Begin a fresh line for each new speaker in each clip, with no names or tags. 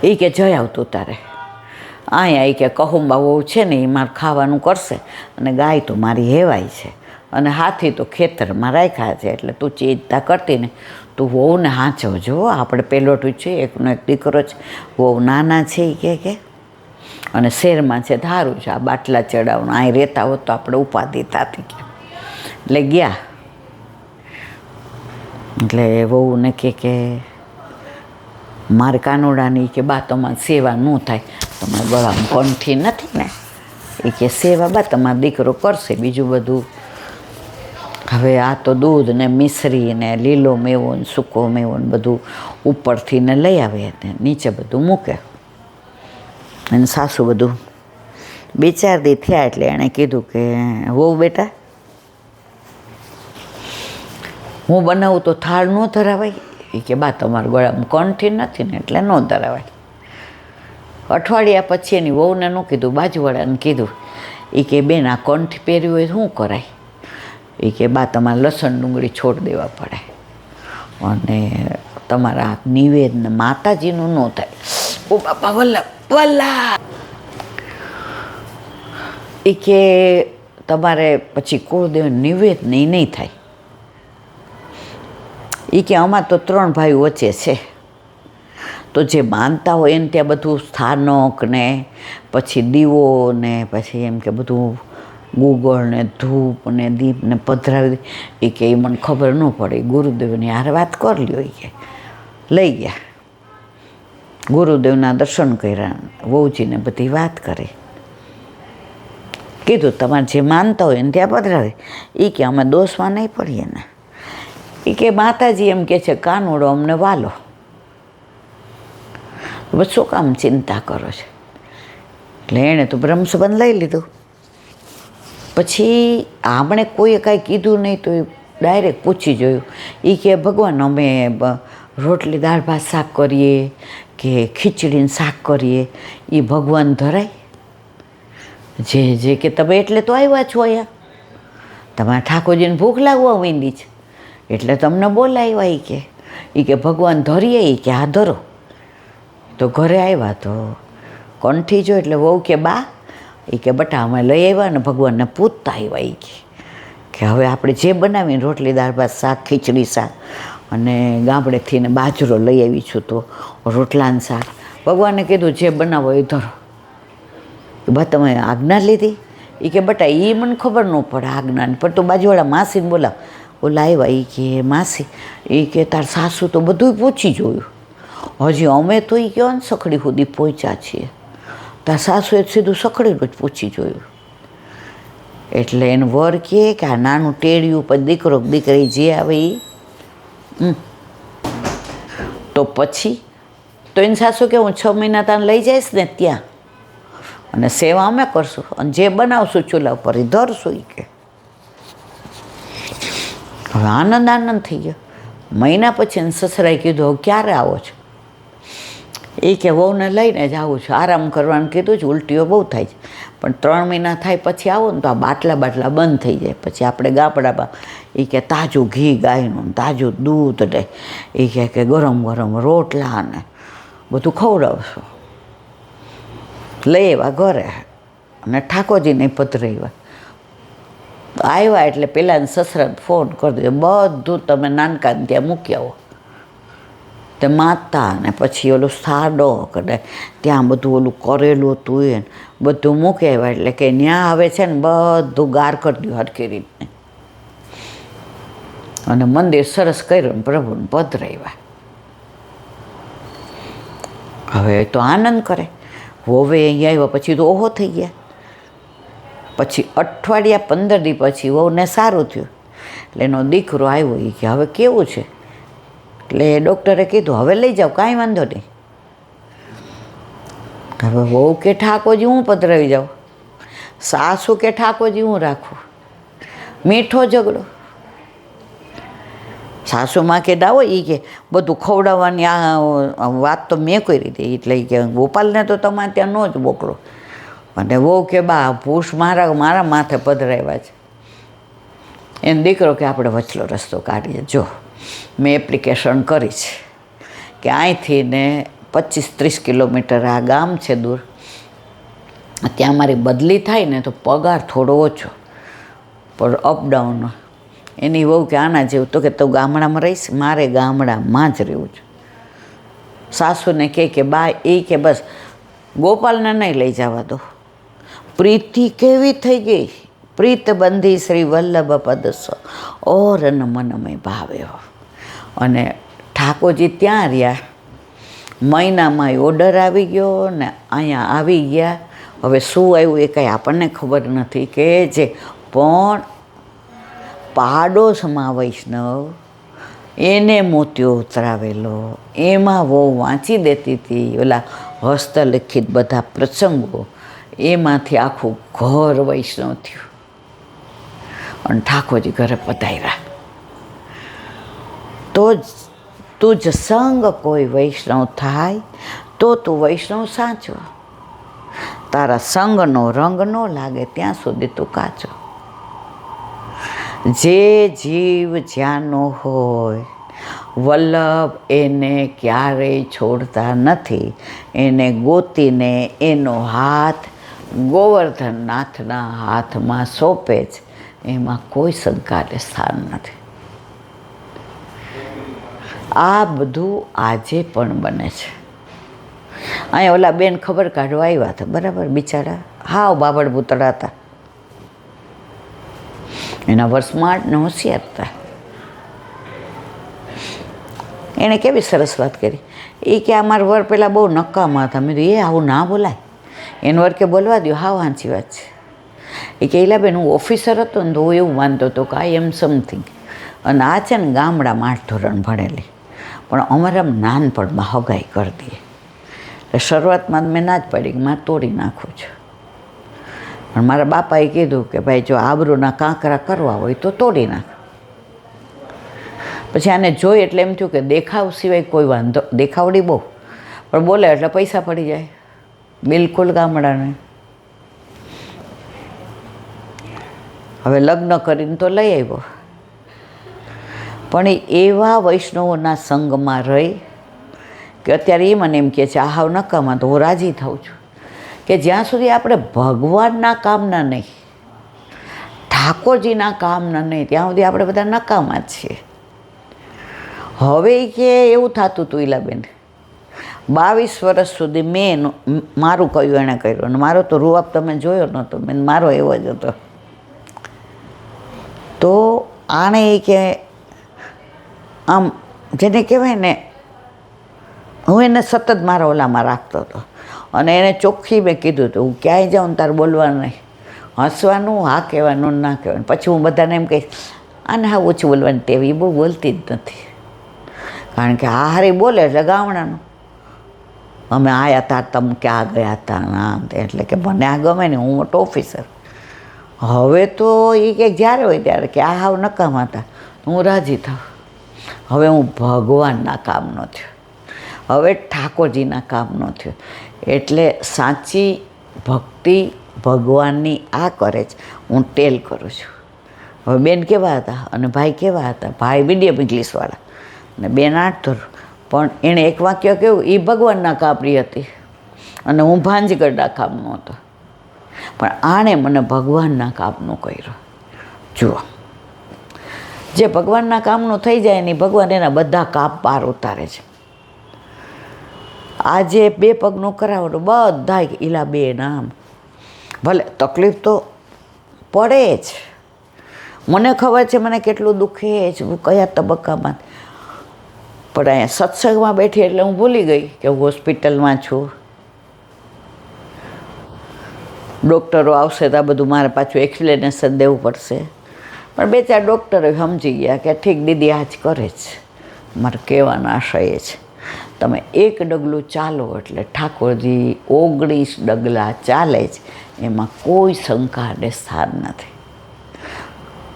એ કે જઈ આવતું તારે અહીંયા. એ કે કહુંબા વહુ છે ને એ મારે ખાવાનું કરશે, અને ગાય તો મારી હેવાય છે, અને હાથી તો ખેતરમાં રાખ્યા છે, એટલે તું ચિંતા કરતી ને તું વહુને હાંચવજો. આપણે પહેલોઠું છે, એકનો એક દીકરો છે, વહુ નાના છે એ કે અને શહેરમાં છે ધારું છે, આ બાટલા ચડાવવાનું અહીં રહેતા હોત તો આપણે ઉપાધિ થતી. એટલે ગયા. એટલે વહુને કે મારે કાનોડાની કે બા તમારી સેવા ન થાય, તમારા ગળામાં કંઠી નથી ને, એ કે સેવા બા તમારો દીકરો કરશે, બીજું બધું હવે આ તો દૂધ ને મિશ્રી ને લીલો મેવો ને સૂકો મેવો ને બધું ઉપરથી ને લઈ આવે ને નીચે બધું મૂકે. અને સાસુ બધું 2-4 દી થયા એટલે એણે કીધું કે વહુ બેટા હું બનાવું તો થાળ ન ધરાવાય. એ કે બા તમારા ગળામાં કંઠી નથી ને એટલે ન ધરાવાય. અઠવાડિયા પછી એની વહુને ન કીધું, બાજુવાળાને કીધું. એ કે બેન આ કંઠ પહેર્યું હોય શું કરાય? એ કે બા તમારે લસણ ડુંગળી છોડ દેવા પડે, અને તમારા નિવેદન માતાજીનું ન થાય. ઓ બાપા વલ્લા એ કે તમારે પછી કુળદેવ નિવેદન એ નહીં થાય. એ કે આમાં તો 3 ભાઈઓ વચ્ચે છે, તો જે માનતા હોય એને ત્યાં બધું સ્થાનક ને પછી દીવો ને પછી એમ કે બધું ગુગળ ને ધૂપ ને દીપ ને પધરાવી. એ કે એ મને ખબર ન પડે, ગુરુદેવની હારે વાત કરી લ્યો. એ કે લઈ ગયા, ગુરુદેવના દર્શન કર્યા, વહુજીને બધી વાત કરી. કીધું તમારે જે માનતા હોય એને ત્યાં પધરાવે. એ કે અમે દોષમાં નહીં પડીએ ને. એ કે માતાજી એમ કે છે કાનુડો અમને વાલો, બસ શું કામ ચિંતા કરો છો? એટલે એણે તો બ્રહ્મસંબંધ લઈ લીધું. પછી આપણે કોઈએ કાંઈ કીધું નહીં તો એ ડાયરેક્ટ પૂછી જોયું. એ કે ભગવાન અમે રોટલી દાળ ભાત શાક કરીએ કે ખીચડીને શાક કરીએ એ ભગવાન ધરાય? જે કે તમે એટલે તો આવ્યા છો અહીંયા, તમારા ઠાકોરજીને ભૂખ લાગવા માંડી છે એટલે તમને બોલાવ્યા. એ કે ભગવાન ધરીએ? એ કે હા ધરો. તો ઘરે આવ્યા તો કંઠી જો એટલે વહુ કે બા, એ કે બટા અમે લઈ આવ્યા ને ભગવાનને પૂછતા આવ્યા. એ કે હવે આપણે જે બનાવીને રોટલી દાળ ભાત શાક ખીચડી શાક, અને ગામડેથી ને બાજરો લઈ આવી છું તો રોટલાનું શાક, ભગવાને કીધું જે બનાવો એ ધરો. બા તમે આજ્ઞા લીધી? એ કે બટા એ મને ખબર ન પડે આજ્ઞાની, પણ તો બાજુવાળા માસીને બોલાવ. ઓલા આવ્યા. એ કે માસી, એ કે તાર સાસુ તો બધું પૂછી જોયું, હજી અમે તો એ કહો ને સખડી સુધી પહોંચ્યા છીએ, તાર સાસુએ સીધું સખડીનું જ પૂછી જોયું. એટલે એને વર કહે કે આ નાનું ટેડિયું પછી દીકરો દીકરી જે આવે એ તો પછી તો એની સાસુ કે હું 6 મહિના તને લઈ જઈશ ને ત્યાં, અને સેવા અમે કરશું, અને જે બનાવશું ચૂલા ઉપર એ ધરશું. એ કે હવે આનંદ થઈ ગયો. મહિના પછી એને સસરાએ કીધું હવે ક્યારે આવો છો? એ કે વહુને લઈને જ આવું છું, આરામ કરવાનું કીધું છે, ઉલટીઓ બહુ થાય છે, પણ 3 મહિના થાય પછી આવો ને તો આ બાટલા બંધ થઈ જાય. પછી આપણે ગામડામાં એ કે તાજું ઘી ગાયનું, તાજું દૂધ ને એ કે ગરમ ગરમ રોટલા ને બધું ખવડાવશું. લઈ આવ્યા ઘરે અને ઠાકોરજીને પધરાવ્યા. આવ્યા એટલે પેલાને સસરાને ફોન કરી દીધો, બધું તમે નાનકાને ત્યાં મૂકી આવો. તે માતા ને પછી ઓલું સાડોક ને ત્યાં બધું ઓલું કરેલું હતું એ બધું મૂકી આવ્યા. એટલે કે ત્યાં હવે છે ને બધું ગાર કરી દઉં હરખી રીતને, અને મંદિર સરસ કર્યું ને પ્રભુને પધરાવ્યા. હવે તો આનંદ કરે. હવે અહીંયા આવ્યા પછી તો ઓહો થઈ ગયા. પછી અઠવાડિયા 15 દી પછી વહુને સારું થયું એટલે એનો દીકરો આવ્યો. એ કે હવે કેવું છે? એટલે ડૉક્ટરે કીધું હવે લઈ જાઓ, કાંઈ વાંધો નહીં. હવે વહુ કે ઠાકોરજી હું પધરાવી જાઉં, સાસુ કે ઠાકોરજી હું રાખું. મીઠો ઝઘડો. સાસુમાં કે દાવો એ કે બધું ખવડાવવાની આ વાત તો મેં કરી હતી, એટલે એ કે ગોપાલને તો તમારે ત્યાં ન જ મોકલો. અને વહુ કે બા ભૂસ મારા માથે પધરાવ્યા છે. એમ દીકરો કે આપણે વચલો રસ્તો કાઢીએ. જો મેં એપ્લિકેશન કરી છે કે અહીંથી ને 25-30 કિલોમીટર આ ગામ છે દૂર. ત્યાં મારી બદલી થાય ને તો પગાર થોડો ઓછો, પણ અપડાઉન. એની વહુ કે આના જેવું, તો કે તું ગામડામાં રહીશ, મારે ગામડામાં જ રહેવું છે. સાસુને કે બા એ કે બસ ગોપાલને નહીં લઈ જવા દો. પ્રીતિ કેવી થઈ ગઈ, પ્રીત બંધી શ્રી વલ્લભ પદસ્વ ઓર મનમય ભાવ્યો. અને ઠાકોરજી ત્યાં રહ્યા, મહિનામાં ઓર્ડર આવી ગયો ને અહીંયા આવી ગયા. હવે શું આવ્યું એ કંઈ આપણને ખબર નથી કે જે, પણ પાડોશમાં વૈષ્ણવ એને મોતિયો ઉતરાવેલો, એમાં બહુ વાંચી દેતી હતી ઓલા હસ્તલિખિત બધા પ્રસંગો, એમાંથી આખું ઘર વૈષ્ણવ થયું. અને ઠાકોરજી ઘરે પધાર્યા. તો જ તું જ સંગ કોઈ વૈષ્ણવ થાય તો તું વૈષ્ણવ સાચો. તારા સંગનો રંગ ન લાગે ત્યાં સુધી તું કાચો. જે જીવ જ્યાંનો હોય વલ્લભ એને ક્યારેય છોડતા નથી. એને ગોતીને એનો હાથ ગોવર્ધનનાથના હાથમાં સોંપે જ, એમાં કોઈ શંકાને સ્થાન નથી. આ બધું આજે પણ બને છે. અહીંયા ઓલા બેન ખબર કાઢવા આવ્યા હતા, બરાબર, બિચારા હાવ બાબડ ભૂતળા હતા. એના વર્ષમાં ને હોશિયાર હતા. એણે કેવી સરસ વાત કરી. એ કે અમારા વર પહેલાં બહુ નકામા હતા. મેં કીધું એ આવું ના બોલાય, એને વર કે બોલવા દો. હાવ સાચી વાત છે. એ કે એલા બેન હું ઓફિસર હતો ને તો હું એવું માનતો હતો કે આઈ એમ સમથિંગ. અને આ છે ને ગામડામાં 8 ધોરણ ભણેલી, પણ અમારે આમ નાનપણમાં હગાઈ કરી દઈએ. એટલે શરૂઆતમાં મેં ના જ પાડી કે મારે તોડી નાખું છું. પણ મારા બાપાએ કીધું કે ભાઈ જો આબરૂના કાંકરા કરવા હોય તો તોડી નાખ. પછી આને જોઈ એટલે એમ થયું કે દેખાવ સિવાય કોઈ વાંધો, દેખાવડી બહુ, પણ બોલે એટલે પૈસા પડી જાય. બિલકુલ ગામડાને. હવે લગ્ન કરીને તો લઈ આવ્યો, પણ એવા વૈષ્ણવોના સંગમાં રહી કે અત્યારે એ મને એમ કહે છે આ હાવ નકામા, તો હું રાજી થાઉં છું કે જ્યાં સુધી આપણે ભગવાનના કામના નહીં, ઠાકોરજીના કામના નહીં, ત્યાં સુધી આપણે બધા નકામા જ છીએ. હવે કે એવું થતું હતું ઈલાબેન, 22 વર્ષ સુધી મેં મારું કહ્યું એણે કર્યું, અને મારો તો રૂઆબ તમે જોયો નહોતો, મેં મારો એવો જ હતો. તો આણે કે આમ જેને કહેવાય ને, હું એને સતત મારા ઓલામાં રાખતો હતો. અને એને ચોખ્ખી મેં કીધું હતું, હું ક્યાંય જાઉં ને તારે બોલવાનું નહીં, હસવાનું, હા કહેવાનું, ના કહેવાનું. પછી હું બધાને એમ કહીશ આને હા ઓછું બોલવાની ટેવ, એ બહુ બોલતી જ નથી. કારણ કે આ હારી બોલે એટલે ગામડાનું, અમે આયા હતા, તમે ક્યાં ગયા હતા ના, એટલે કે મને આ ગમે ને, હું મોટો ઓફિસર. હવે તો એ કે જ્યારે હોય ત્યારે કે આ હાવ નકામા હતા, હું રાજી થાઉં. હવે હું ભગવાનના કામનો થયો, હવે ઠાકોરજીના કામનો થયો. એટલે સાચી ભક્તિ ભગવાનની આ કરે છે, હું ટેલ કરું છું. હવે બેન કેવા હતા અને ભાઈ કેવા હતા? ભાઈ મીડિયમ ઇંગ્લિશવાળા અને બેન 8 ધોરણ. પણ એણે એક વાક્ય કહ્યું, એ ભગવાનના કામની હતી અને હું ભાંજગઢના કામનો હતો. પણ આણે મને ભગવાનના કામનું કર્યું. જુઓ, જે ભગવાનના કામનું થઈ જાય ને ભગવાન એના બધા કામ પાર ઉતારે છે. આજે 2 પગનું કરાવવાનું બધા ઈલા બેન આમ, ભલે તકલીફ તો પડે જ. મને ખબર છે મને કેટલું દુખે છે, હું કયા તબક્કામાં. પણ અહીંયા સત્સંગમાં બેઠી એટલે હું ભૂલી ગઈ કે હું હોસ્પિટલમાં છું. ડૉક્ટરો આવશે તો આ બધું મારે પાછું એક્સપ્લેનેશન દેવું પડશે. પણ 2-4 ડૉક્ટરો સમજી ગયા કે ઠીક દીદી આ જ કરે છે. મારે કહેવાનો આશય એ છે, તમે 1 ડગલું ચાલો એટલે ઠાકોરજી 19 ડગલા ચાલે જ, એમાં કોઈ શંકાને સ્થાન નથી.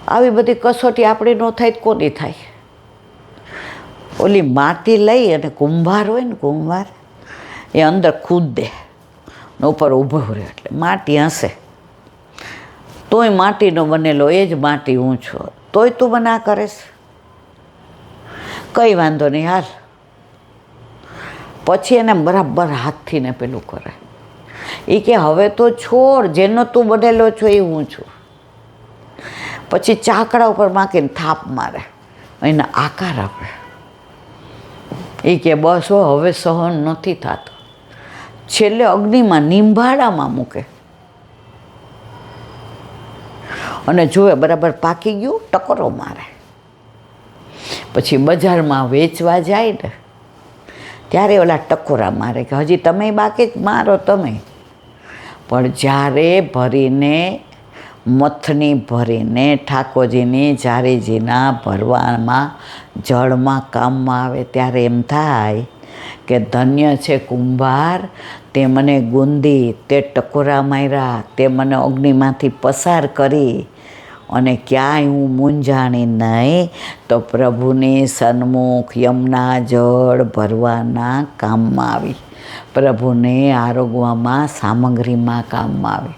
આવી બધી કસોટી આપણી ન થાય તો કોની થાય? ઓલી માટી લઈ અને કુંભાર હોય ને, કુંભાર એ અંદર કૂદે ને ઉપર ઊભો રહે એટલે માટી હશે. તોય માટીનો બનેલો એ જ માટી હું છું, તોય તું મને આ કરીશ? કંઈ વાંધો નહીં, હાલ પછી એને બરાબર હાથથી ને પેલું કરે. એ કે હવે તો છોડ, જેનો તું બનેલો છો એ હું છું. પછી ચાકડા ઉપર માકીને થાપ મારે, એને આકાર આપે. એ કે બસ હવે સહન નથી થતું. છેલ્લે અગ્નિમાં નિંભાળામાં મૂકે અને જોવે બરાબર પાકી ગયું, ટકોરો મારે. પછી બજારમાં વેચવા જાય ને ત્યારે ઓલા ટકોરા મારે કે હજી તમે બાકી જ મારો તમે. પણ જ્યારે ભરીને મથની ભરીને ઠાકોરજીની જારીજીના ભરવામાં જળમાં કામમાં આવે ત્યારે એમ થાય કે ધન્ય છે કુંભાર, તે મને ગુંદી, તે ટકોરા માર્યા, તે મને અગ્નિમાંથી પસાર કરી અને ક્યાંય હું મૂંઝાણી નહીં તો પ્રભુની સન્મુખ યમના જળ ભરવાના કામમાં આવી, પ્રભુને આરોગવામાં સામગ્રીમાં કામમાં આવી.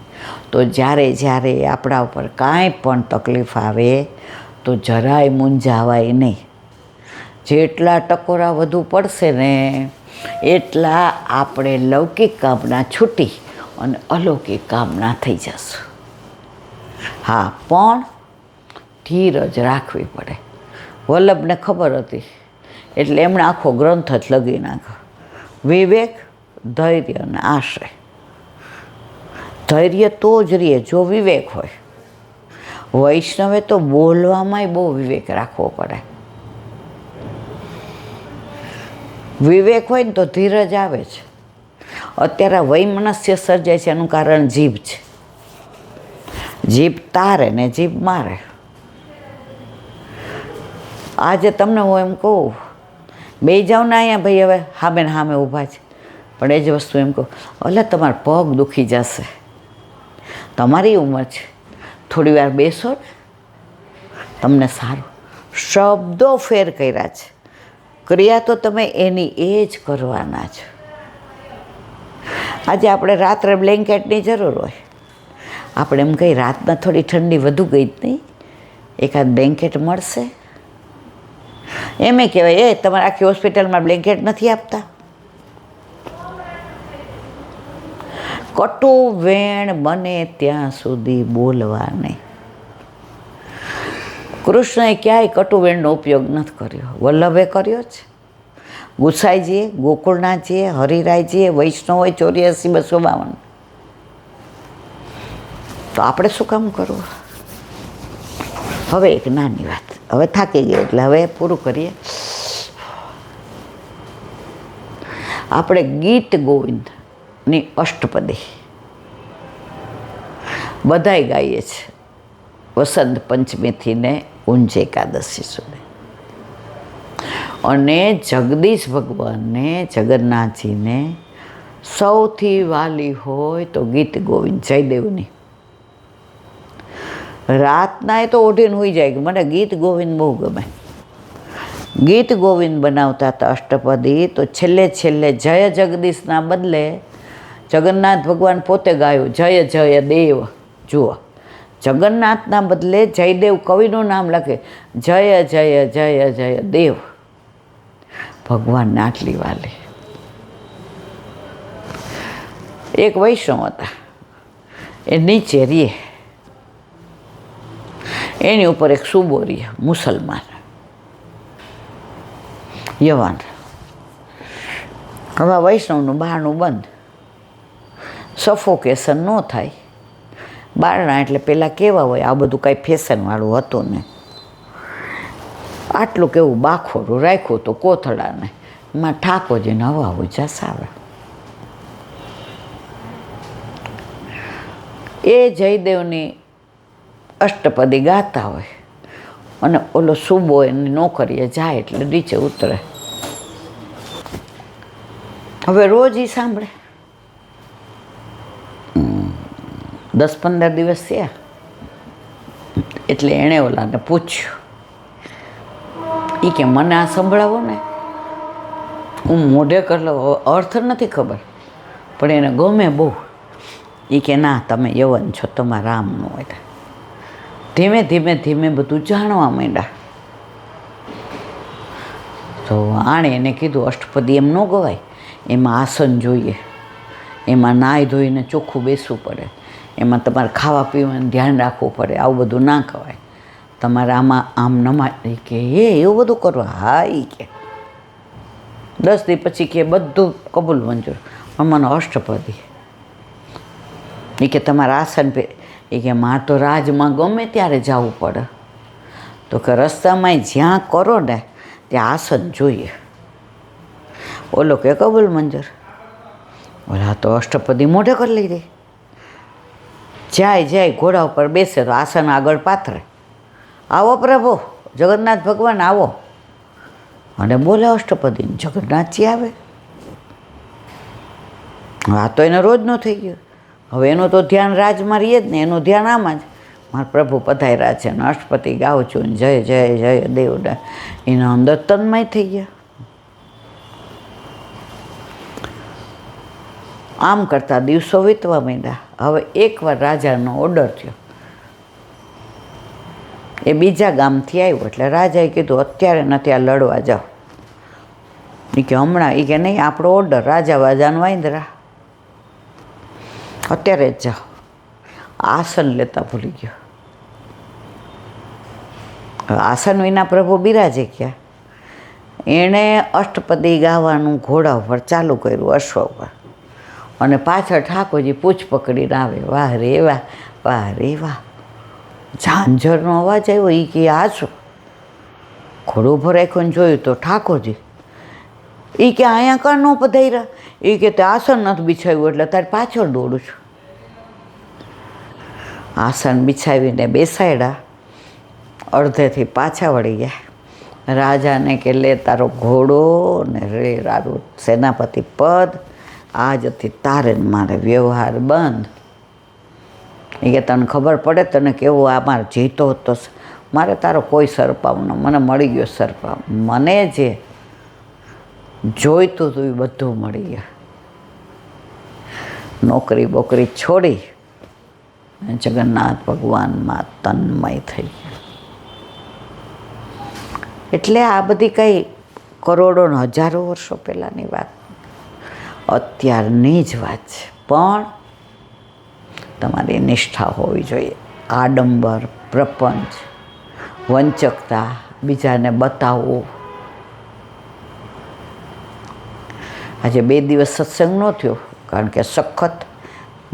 તો જ્યારે જ્યારે આપણા ઉપર કાંઈ પણ તકલીફ આવે તો જરાય મૂંઝાવાય નહીં. જેટલા ટકોરા વધુ પડશે ને એટલા આપણે લૌકિક કામના છૂટી અને અલૌકિક કામના થઈ જશું. હા, પણ ધીરજ રાખવી પડે. વલ્લભને ખબર હતી એટલે એમણે આખો ગ્રંથ જ લગી નાખ્યો. વિવેક, ધૈર્ય અને આશ્રય. ધૈર્ય તો જ રહે જો વિવેક હોય. વૈષ્ણવે તો બોલવામાંય બહુ વિવેક રાખવો પડે. વિવેક હોય ને તો ધીરજ આવે છે. અત્યારે વૈમનસ્ય સર્જાય છે એનું કારણ જીભ છે. જીભ તારે ને જીભ મારે. આજે તમને હું એમ કહું, બે જાઉં ને અહીંયા ભાઈ હવે હામે ને હામે ઊભા છે, પણ એ જ વસ્તુ એમ કહું, એટલે તમારા પગ દુખી જશે, તમારી ઉંમર છે, થોડી વાર બેસો ને તમને સારું. શબ્દો ફેર કર્યા છે, ક્રિયા તો તમે એની એ જ કરવાના છો. આજે આપણે રાત્રે બ્લેન્કેટની જરૂર હોય, આપણે એમ કહી રાતના થોડી ઠંડી વધુ ગઈ જ નહીં, એકાદ બ્લેન્કેટ મળશે. એમે કહેવાય એ તમારે આખી હોસ્પિટલમાં બ્લેન્કેટ નથી આપતા. કટુ વેણ બને ત્યાં સુધી બોલવા નહીં. કૃષ્ણએ ક્યાંય કટુ વેણનો ઉપયોગ નથી કર્યો, વલ્લભે કર્યો છે. ગુસાઈજીએ, ગોકુળનાથજીએ, હરિરાયજીએ, વૈષ્ણવોએ 84-252. તો આપણે શું કામ કરવું? હવે એક નાની વાત, હવે થાકી ગઈ એટલે હવે પૂરું કરીએ. આપણે ગીત ગોવિંદની અષ્ટપદી બધાય ગાઈએ છીએ, વસંત પંચમીથી ને ઊંઝ એકાદશી સુધી. અને જગદીશ ભગવાનને, જગન્નાથજીને સૌથી વાલી હોય તો ગીત ગોવિંદ જયદેવની. રાતના એ તો ઓઢીને હોઈ જાય કે મને ગીત ગોવિંદ બહુ ગમે. ગીત ગોવિંદ બનાવતા હતા અષ્ટપદી, તો છેલ્લે છેલ્લે જય જગદીશના બદલે જગન્નાથ ભગવાન પોતે ગાયું જય જય દેવ. જુઓ, જગન્નાથના બદલે જયદેવ કવિનું નામ લખે જય જય જય જય દેવ. ભગવાનને આટલી વાલી. એક વૈષ્ણવ હતા, એ નીચે રીએ, એની ઉપર એક સુબો રીએ, મુસલમાન યવાન. હવે વૈષ્ણવનું બારણું બંધ, સફોકેશન ન થાય. બારણા એટલે પહેલાં કેવા હોય, આ બધું કાંઈ ફેશનવાળું હતું ને, આટલું કેવું બાખોરું રાખ્યું તો કોથળાને, એમાં ઠાકોરજીને હવા ઉજાસ આવે. એ જયદેવની અષ્ટપદી ગાતા હોય અને ઓલો સુબો એની નોકરીએ જાય એટલે નીચે ઉતરે. હવે રોજ એ સાંભળે. 10-15 દિવસ થયા એટલે એણે ઓલાને પૂછ્યું, એ કે મને આ સંભળાવો ને, હું મોઢે કરલો, અર્થ નથી ખબર પણ એને ગમે બહુ. એ કે ના, તમે યવન છો, તમારા રામનું હોય. ધીમે ધીમે ધીમે બધું જાણવા માંડ્યા. તો આણે એને કીધું અષ્ટપદી એમ ન ગવાય, એમાં આસન જોઈએ, એમાં નાહી ધોઈને ચોખ્ખું બેસવું પડે, એમાં તમારે ખાવા પીવાનું ધ્યાન રાખવું પડે. આવું બધું ના કહેવાય. તમારે આમાં આમ નમાય કે એવું બધું કરવા. હા એ કે 10 દી પછી કે બધું કબૂલ મંજૂર. મને અષ્ટપદી એ કે તમારા આસન પે એ કે મારે તો રાજમાં ગમે ત્યારે જવું પડે. તો કે રસ્તામાં જ્યાં કરો ને ત્યાં આસન જોઈએ. ઓલો કે કબૂલ મંજૂર. ઓલા તો અષ્ટપદી મોઢે કરી લઈ દે. જાય ઘોડા ઉપર બેસે તો આસન આગળ પાથરે. આવો પ્રભુ જગન્નાથ ભગવાન આવો, અને બોલે અષ્ટપદી. જગન્નાથજી આવે. આ તો એને રોજનું થઈ ગયું. હવે એનું તો ધ્યાન રાજમાં રહીએ જ ને, એનું ધ્યાન આમાં જ. મારા પ્રભુ પધાર્યા છે ને અષ્ટપતિ ગાઉં છું ને જય જય જય દેવડા. એના અંદર તન્મય થઈ ગયા. આમ કરતા દિવસો વીતવા માંડ્યા. હવે એકવાર રાજાનો ઓર્ડર થયો. એ બીજા ગામથી આવ્યો એટલે રાજાએ કીધું અત્યારે નથી, આ લડવા જાઓ. એ કે હમણાં? એ કે નહીં, આપણો ઓર્ડર રાજા વાજાનો વાંદરા, અત્યારે જ જાઓ. આસન લેતા ભૂલી ગયો. આસન વિના પ્રભુ બિરાજે ક્યાં? એણે અષ્ટપદી ગાવાનું ઘોડા ઉપર ચાલુ કર્યું, અશ્વ ઉપર, અને પાછળ ઠાકોરજી પૂછ પકડીને આવે. વાહ રે વાહ, વાહ રે વાહ. ઝાંઝરનો અવાજ આવ્યો. એ કે આ શું? ઘોડો ઉપર રાખ્યો ને જોયું તો ઠાકોરજી. એ કે અહીંયા કાં ન પધાર્યા? એ કે તે આસન નથી બિછાવ્યું એટલે તારી પાછળ દોડું છું. આસન બિછાવીને બેસાડ્યા. અડધેથી પાછા વળી ગયા. રાજાને કે લે તારો ઘોડો ને રે તારું સેનાપતિ પદ, આજથી તારે મારે વ્યવહાર બંધ. એ કે તને ખબર પડે તને કેવું આ મારે જીતો હતો? મારે તારો કોઈ સરપાવ ન, મને મળી ગયો સરપાવ. મને જે જોઈતું હતું એ બધું મળી ગયું. નોકરી બોકરી છોડી જગન્નાથ ભગવાનમાં તન્મય થઈ ગયા. એટલે આ બધી કંઈ કરોડો ને હજારો વર્ષો પહેલાંની વાત, અત્યારની જ વાત છે. પણ તમારી નિષ્ઠા હોવી જોઈએ. આડંબર, પ્રપંચ, વંચકતા, બીજાને બતાવવું. આજે 2 દિવસ સત્સંગ ન થયો કારણ કે સખત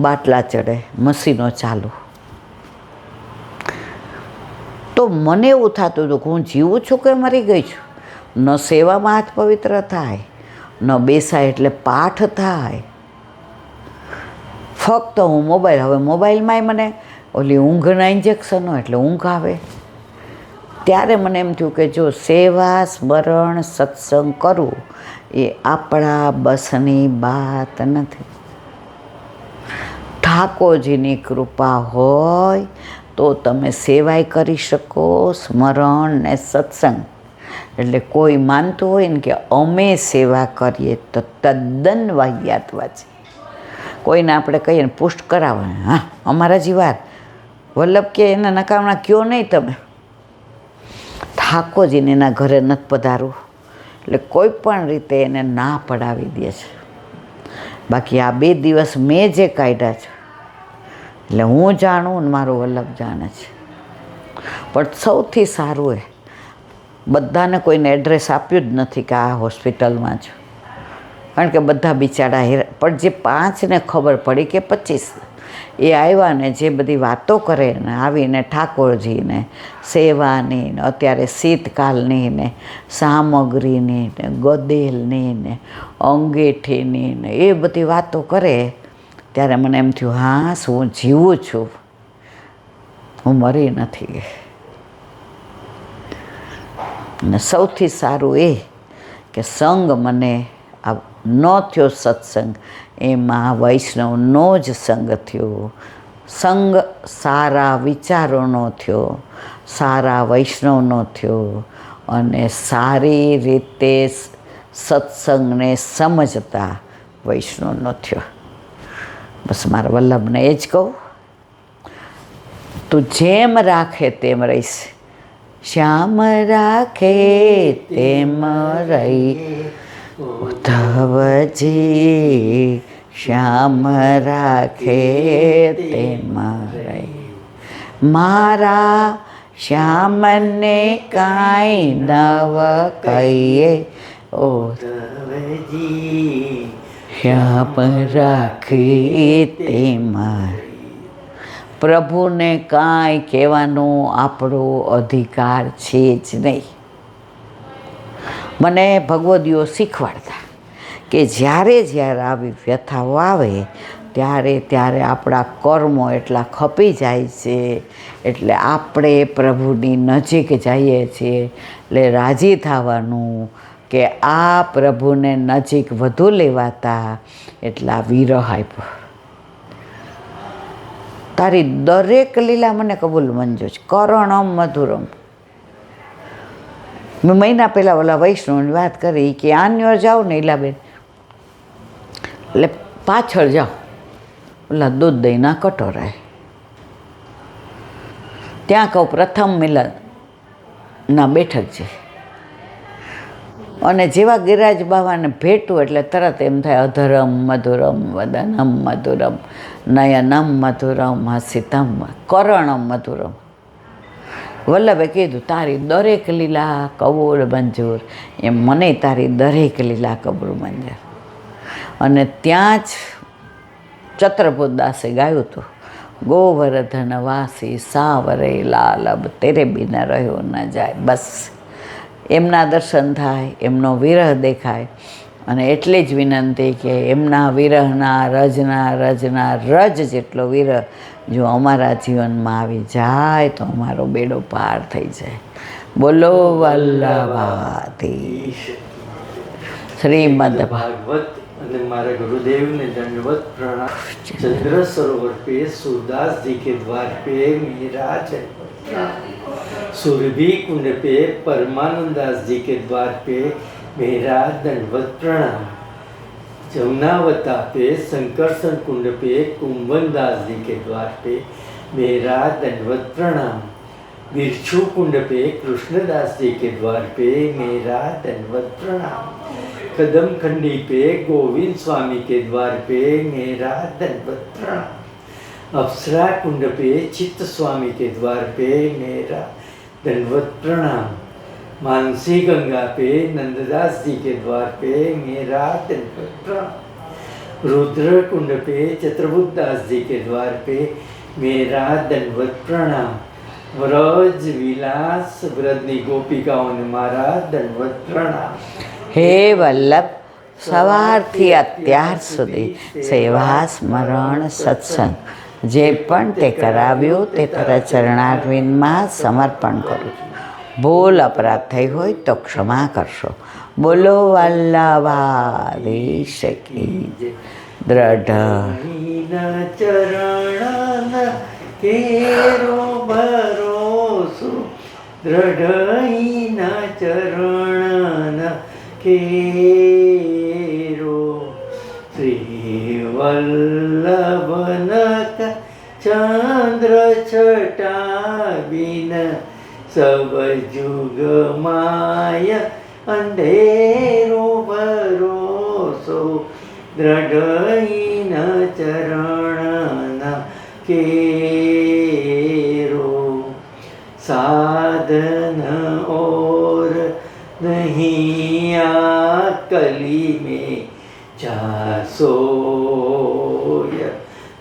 બાટલા ચડે, મશીનો ચાલુ. તો મને એવું થતું હતું કે હું જીવું છું કે મરી ગઈ છું. ન સેવામાં હાથ પવિત્ર થાય, ન બેસાય એટલે પાઠ થાય. ફક્ત હું મોબાઈલ, હવે મોબાઈલમાંય મને ઓલી ઊંઘના ઇન્જેક્શનો એટલે ઊંઘ આવે. ત્યારે મને એમ થયું કે જો સેવા, સ્મરણ, સત્સંગ કરવું એ આપણા બસની વાત નથી. ઠાકોરજીની કૃપા હોય તો તમે સેવાય કરી શકો, સ્મરણ ને સત્સંગ. એટલે કોઈ માનતું હોય ને કે અમે સેવા કરીએ તો તદ્દન વાહિયાત વાત છે. કોઈને આપણે કહીએ ને પુષ્ટ કરાવે, હા અમારા જીવાર વલ્લભ કે એના નકામણા કયો નહીં તમે. ઠાકોરજીને એના ઘરે નથી પધારવું એટલે કોઈ પણ રીતે એને ના પડાવી દે છે. બાકી આ 2 દિવસ મેં જે કાઢ્યા છે એટલે હું જાણું ને મારો વલ્લભ જાણે છે. પણ સૌથી સારું એ બધાને કોઈને એડ્રેસ આપ્યું જ નથી કે આ હોસ્પિટલમાં છું, કારણ કે બધા બિચારા પણ જે 5ને ખબર પડી કે 25 એ આવ્યા ને જે બધી વાતો કરે ને આવીને ઠાકોરજીને સેવાની ને અત્યારે શીતકાલની ને સામગ્રીની ને ગદેલની ને અંગેઠીની ને એ બધી વાતો કરે ત્યારે મને એમ થયું હા હું જીવું છું, હું મરી નથી. અને સૌથી સારું એ કે સંગ મને આ ન થયો સત્સંગ, એમાં વૈષ્ણવનો જ સંગ થયો. સંગ સારા વિચારોનો થયો, સારા વૈષ્ણવનો થયો, અને સારી રીતે સત્સંગને સમજતા વૈષ્ણવનો થયો. બસ મારા વલ્લભને એ જ કહું, તું જેમ રાખે તેમ રહીશ, શ્યામ રાખે તેમ રહી, ઉદ્ધવજી શ્યામ રાખે તે મારે, મારા શ્યામને કાંઈ નવ કહીએ, ઉદ્ધવજી શ્યામ રાખે તે મારે. પ્રભુને કાંઈ કહેવાનો આપણો અધિકાર છે જ નહીં. મને ભગવદીઓ શીખવાડતા કે જ્યારે જ્યારે આવી વ્યથાઓ આવે ત્યારે ત્યારે આપણા કર્મો એટલા ખપી જાય છે, એટલે આપણે પ્રભુની નજીક જઈએ છીએ. એટલે રાજી થવાનું કે આ પ્રભુને નજીક વધુ લેવાતા એટલા વિરહ આપ્યો. તારી દરેક લીલા મને કબૂલ મંજૂર છે. કરણમ મધુરમ. મેં મહિના પહેલાં ઓલા વૈષ્ણવની વાત કરી કે આન્યોર જાઓ ને ઈલાબેન, એટલે પાછળ જાઓ ઓલા દૂધ દહીંના કટોરાએ, ત્યાં કહું પ્રથમ મિલનના બેઠક છે. અને જેવા ગિરાજ બાવાને ભેટું એટલે તરત એમ થાય અધરમ મધુરમ વદનમ મધુરમ નયનમ મધુરમ હસિતમ કરણમ મધુરમ. વલ્લભે કીધું તારી દરેક લીલા કબૂલ મંજૂર, એમ મને તારી દરેક લીલા કબૂલ મંજૂર. અને ત્યાં જ ચત્રપુરદાસે ગાયું હતું, ગોવર્ધન વાસી સાવરે લાલબ તેરે બિના રહ્યો ન જાય. બસ એમના દર્શન થાય, એમનો વિરહ દેખાય. અને એટલી જ વિનંતી કે એમના વિરહના રજના રજ જેટલો વિરહ જો અમારા જીવનમાં આવી જાય તો અમારો બેડો પાર થઈ જાય. બોલો વલ્લભાધીશ. શ્રીમદ
ભાગવત અને મારા गुरुदेव ने दंडवत प्रणाम. चंद्र सरोवर पे सूरदास जी के द्वार पे मेरा जन्म, सुरभि कुंड पे परमानंदास जी के द्वार पे मेरा दंडवत प्रणाम. जमुनावता पे संकर्षण कुंड पे कुंभनदास जी के द्वार पे मेरा दंडवत प्रणाम. बिरछू कुंड पे कृष्णदास जी के द्वार पे मेरा दंडवत प्रणाम. कदम खंडी पे गोविंद स्वामी के द्वार पे मेरा दंडवत प्रणाम. अप्सरा कुंड पे चित्त स्वामी के द्वार पे मेरा दंडवत प्रणाम. मानसी गंगा पे नंददास जी के द्वार पे मेरा दंडवत प्रणाम. रुद्र कुंड पे चतुर्बुद्धदास जी के द्वार पे मेरा दंडवत प्रणाम. व्रज विलास व्रजनी गोपिकाओं ने मारा दंडवत प्रणाम.
હે વલ્લભ, સવારથી અત્યાર સુધી સેવા સ્મરણ સત્સંગ જે પણ તે કરાવ્યું તે તારા ચરણારવિંદમાં સમર્પણ કરું છું. ભૂલ અપરાધ થઈ હોય તો ક્ષમા કરશો. બોલો વલ્લભાધીશ કી જય. દ્રઢ
ચરણ કેરો ભરોસો, દ્રઢ ચરણ કેરો. શ્રી વલ્લભનક ચંદ્ર છટા બિન સબ જુગ માય અંધેરો ભરોસો, દ્રઢ ચરણ કેરો. साधन और नहीं आ कली में जासोय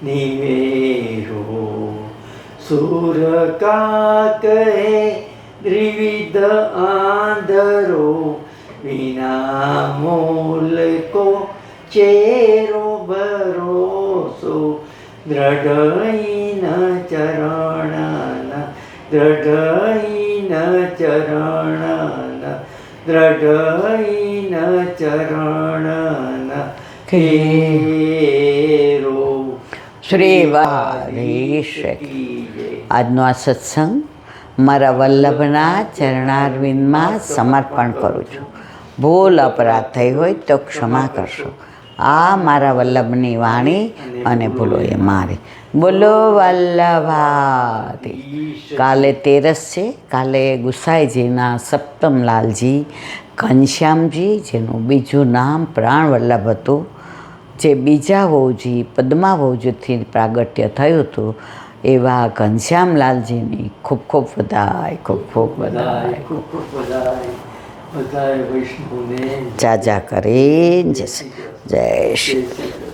निवेरो. सुर का कहे त्रिविध आंधरो, बिना मूल को चेरो भरोसो, દ્રઢ ચરણ દ્રઢ ચરણ દ્રઢ ચરણ કેરો.
શ્રી વાધીશ કી જય. આજનો આ સત્સંગ મારા વલ્લભના ચરણારવિંદમાં સમર્પણ કરું છું. ભૂલ અપરાધ થઈ હોય તો ક્ષમા કરશો. આ મારા વલ્લભની વાણી અને ભૂલો એ મારી. બોલો વલ્લભાધી. કાલે તેરસ છે. કાલે ગુસાઈજીના સપ્તમલાલજી ઘનશ્યામજી, જેનું બીજું નામ પ્રાણવલ્લભ હતું, જે બીજા વહુજી પદ્મા વહુજીથી પ્રાગટ્ય થયું હતું, એવા ઘનશ્યામલાલજીની ખૂબ ખૂબ વધાય, ખૂબ ખૂબ વધાય.
ખૂબ ખૂબ બધાય બધાય વૈષ્ણવને
જાજા કરીને જય શ્રી કૃષ્ણ.